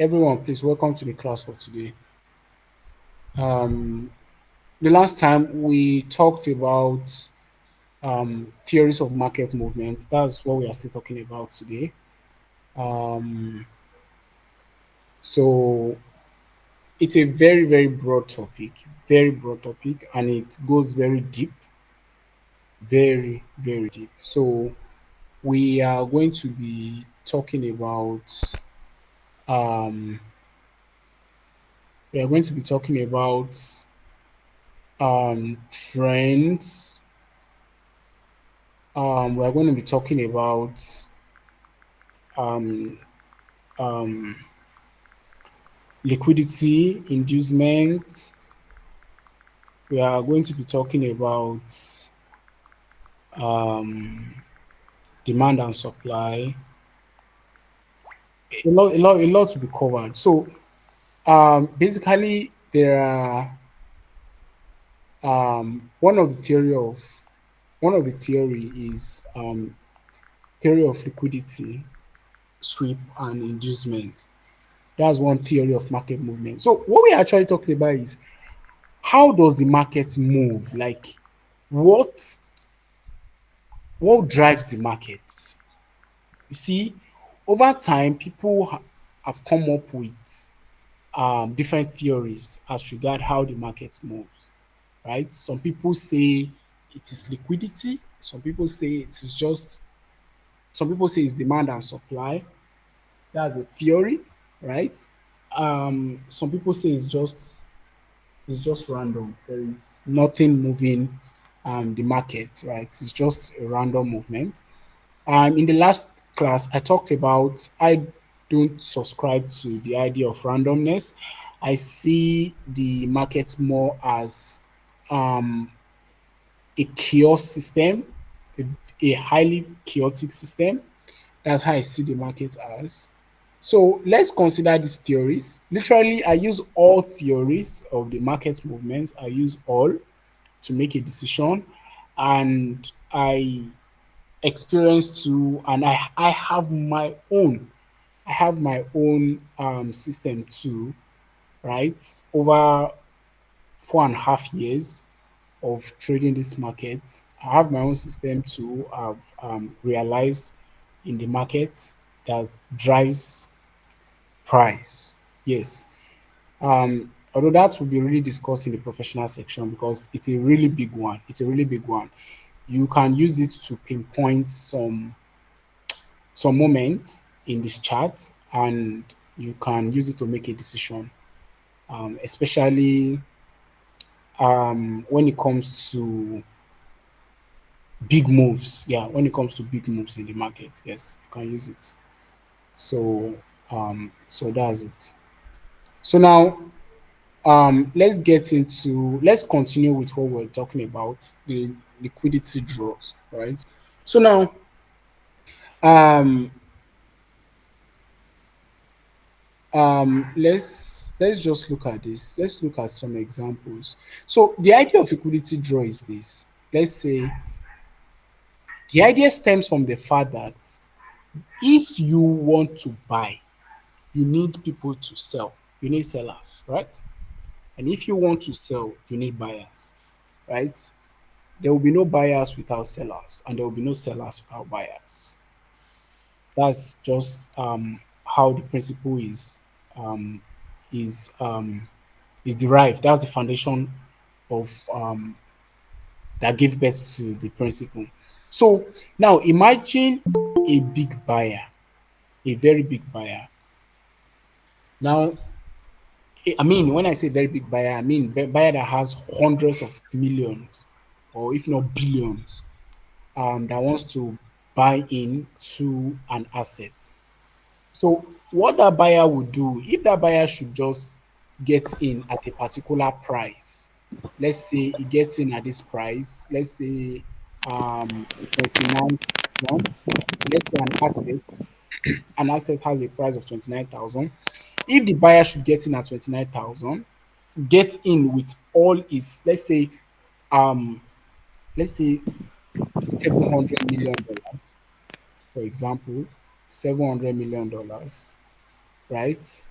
Everyone, please welcome to the class for today. Um, the last time we talked about theories of market movement. That's what we are still talking about today. Um, so it's a very, very broad topic, and it goes very deep, very, very deep. So we are going to be talking about um, we are going to be talking about trends. We are going to be talking about um, um, liquidity inducement. We are going to be talking about um, demand and supply. A lot to be covered. So basically, there are one of the theory of one of the theory is theory of liquidity, sweep, and inducement. That's one theory of market movement. So what we're actually talking about is how does the market move? Like what what drives the market? You see, over time, people have come up with different theories as regard how the market moves. Right? Some people say it is liquidity. Some people say it is just. Some people say it's demand and supply. That's a theory, right? Some people say it's just random. There is nothing moving the market, right? It's just a random movement. In the last class, I talked about I don't subscribe to the idea of randomness. I see the market more as um, a chaos system, a highly chaotic system. That's how I see the market as. So let's consider these theories. Literally, I use all theories of the market movements. I use all to make a decision, and I experience too, and I have my own. I have my own system too, right? Over 4.5 years of trading this market, I have my own system too. I've realized in the market that drives price. Yes. Although that will be really discussed in the professional section because it's a really big one. It's a really big one. You can use it to pinpoint some moments in this chart, and you can use it to make a decision, especially when it comes to big moves. Yeah, when it comes to big moves in the market, yes, you can use it. So that's it. So now let's continue with what we're talking about, the liquidity draws, right? So now um let's just look at this. Let's look at some examples. So the idea of liquidity draw is this. Let's say the idea stems from the fact that if you want to buy, you need people to sell. You need sellers, right? And if you want to sell, you need buyers, right? There will be no buyers without sellers, and there will be no sellers without buyers. That's just how the principle um, is um, is derived. That's the foundation of that gave birth to the principle. So now imagine a big buyer, a very big buyer. Now, I mean, when I say very big buyer, I mean buyer that has hundreds of millions, or if not billions, that wants to buy into an asset. So what that buyer would do, if that buyer should just get in at a particular price, let's say he gets in at this price, let's say 29,000. Let's say an asset has a price of 29,000. If the buyer should get in at 29,000, get in with all his, um let's say $700 million, for example, $700 million, right?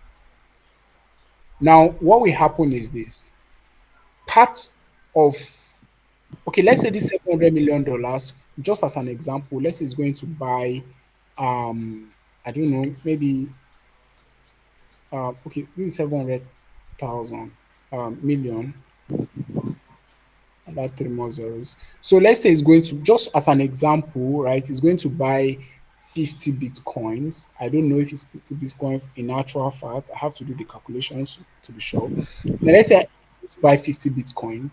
Now, what will happen is this: part of, okay, let's say this $700 million, just as an example, let's say it's going to buy, I don't know, maybe, okay, this is 700,000 million, about three more zeros. So let's say it's going to, just as an example, right? It's going to buy 50 bitcoins. I don't know if it's 50 bitcoin in actual fact. I have to do the calculations to be sure. Now let's say it's buy 50 bitcoin.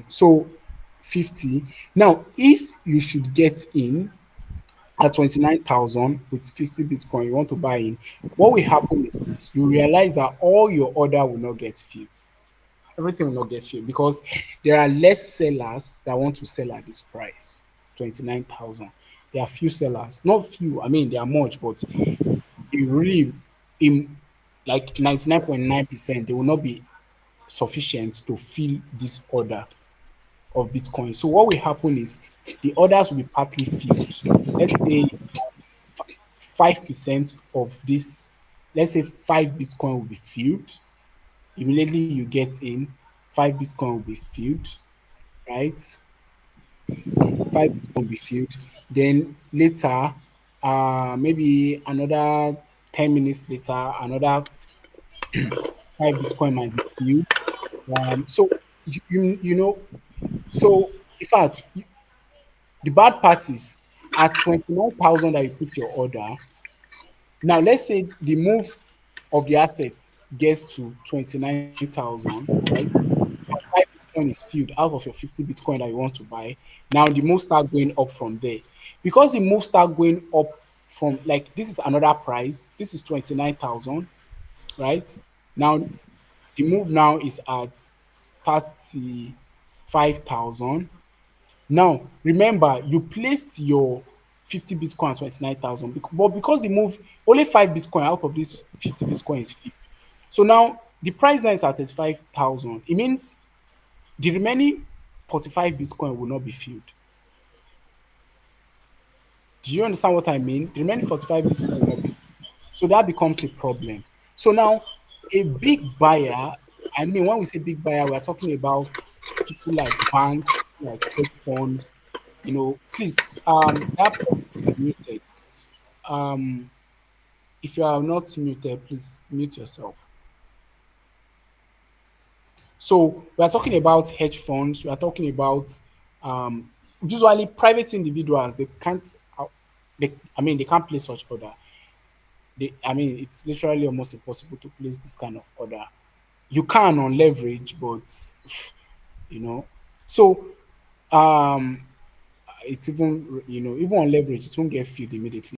So 50. Now, if you should get in at 29,000 with 50 bitcoin, you want to buy in, what will happen is this: you realize that all your order will not get filled. Everything will not get filled because there are less sellers that want to sell at this price, 29,000. There are few sellers, not few, I mean, there are much, but it really, in like 99.9%, they will not be sufficient to fill this order of Bitcoin. So what will happen is the orders will be partly filled. Let's say 5% of this, let's say 5 Bitcoin will be filled. Immediately you get in, 5 Bitcoin will be filled, right? 5 Bitcoin will be filled. Then later, maybe another 10 minutes later, another 5 Bitcoin might be filled. So you know, so in fact, the bad part is at 29,000 that you put your order. Now, let's say the move of the assets gets to 29,000, right? Now, 5 Bitcoin is filled out of your 50 Bitcoin that you want to buy. Now, the move start going up from there. Because the move start going up from, like, this is another price. This is 29,000, right? Now, the move now is at 35,000. Now, remember, you placed your 50 Bitcoin at 29,000, but because the move, only 5 Bitcoin out of this 50 Bitcoin is filled. So now the price now is at 35,000. It means the remaining 45 Bitcoin will not be filled. Do you understand what I mean? The remaining 45 Bitcoin will not be filled. So that becomes a problem. So now a big buyer, I mean, when we say big buyer, we are talking about people like banks, like hedge funds, please, that person should be muted. Um, if you are not muted, please mute yourself. So we are talking about hedge funds. We are talking about um, usually private individuals. They can't. I mean, they can't place such order. I mean, it's literally almost impossible to place this kind of order. You can on leverage, but you know. So um, it's even even on leverage, it won't get filled immediately.